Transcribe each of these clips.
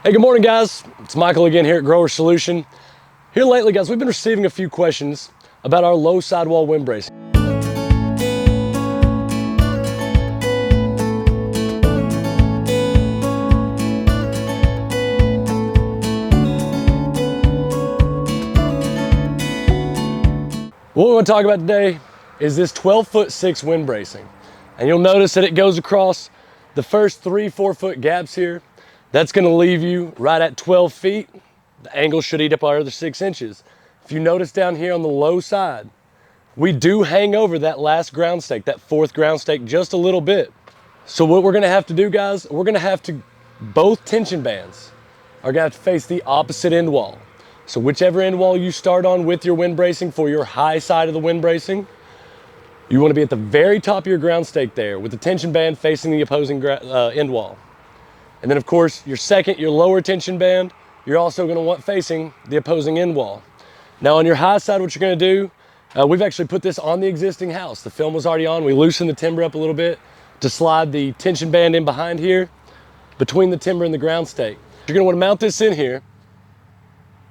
Hey, good morning, guys. It's Michael again here at Grower Solution. Here lately, guys, we've been receiving a few questions about our low sidewall wind bracing. What we want to talk about today is this 12'6" wind bracing. And you'll notice that it goes across the first 3-4 foot gaps here. That's going to leave you right at 12 feet. The angle should eat up our other 6 inches. If you notice down here on the low side, we do hang over that last ground stake, that 4th ground stake, just a little bit. So what we're going to have to do, guys, we're going to have to, both tension bands are going to have to face the opposite end wall. So whichever end wall you start on with your wind bracing for your high side of the wind bracing, you want to be at the very top of your ground stake there with the tension band facing the opposing end wall. And then of course, your lower tension band, you're also going to want facing the opposing end wall. Now on your high side, what you're going to do, we've actually put this on the existing house. The film was already on. We loosened the timber up a little bit to slide the tension band in behind here between the timber and the ground stake. You're going to want to mount this in here.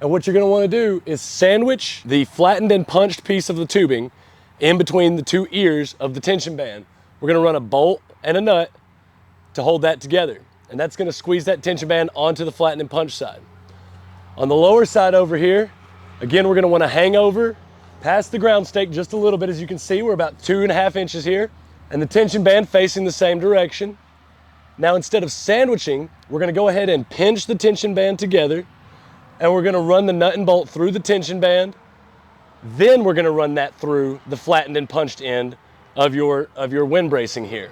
And what you're going to want to do is sandwich the flattened and punched piece of the tubing in between the 2 ears of the tension band. We're going to run a bolt and a nut to hold that together. And that's going to squeeze that tension band onto the flattened and punched side. On the lower side over here, again, we're going to want to hang over past the ground stake just a little bit. As you can see, we're about 2.5 inches here, and the tension band facing the same direction. Now, instead of sandwiching, we're going to go ahead and pinch the tension band together, and we're going to run the nut and bolt through the tension band. Then we're going to run that through the flattened and punched end of your wind bracing here.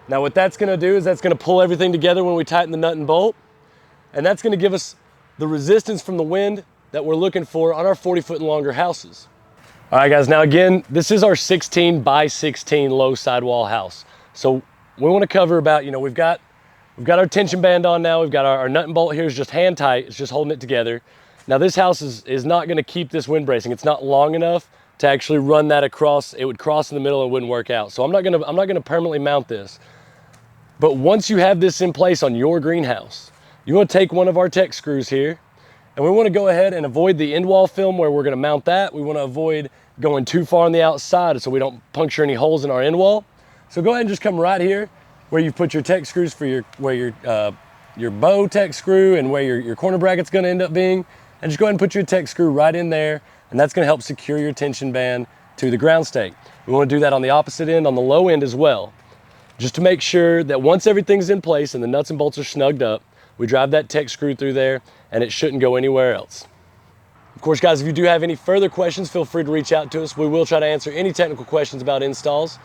Now what that's going to do is that's going to pull everything together when we tighten the nut and bolt, and that's going to give us the resistance from the wind that we're looking for on our 40-foot and longer houses. All right, guys, now again, this is our 16 by 16 low sidewall house. So we want to cover about, we've got our tension band on now. We've got our nut and bolt here is just hand tight. It's just holding it together. Now this house is not going to keep this wind bracing. It's not long enough to actually run that across. It would cross in the middle and wouldn't work out. So I'm not going to permanently mount this. But once you have this in place on your greenhouse, you want to take one of our tech screws here, and we want to go ahead and avoid the end wall film where we're going to mount that. We want to avoid going too far on the outside so we don't puncture any holes in our end wall. So go ahead and just come right here where you put your tech screws for your bow tech screw and where your corner bracket's going to end up being, and just go ahead and put your tech screw right in there, and that's going to help secure your tension band to the ground stake. We want to do that on the opposite end, on the low end as well, just to make sure that once everything's in place and the nuts and bolts are snugged up, we drive that tech screw through there and it shouldn't go anywhere else. Of course, guys, if you do have any further questions, feel free to reach out to us. We will try to answer any technical questions about installs.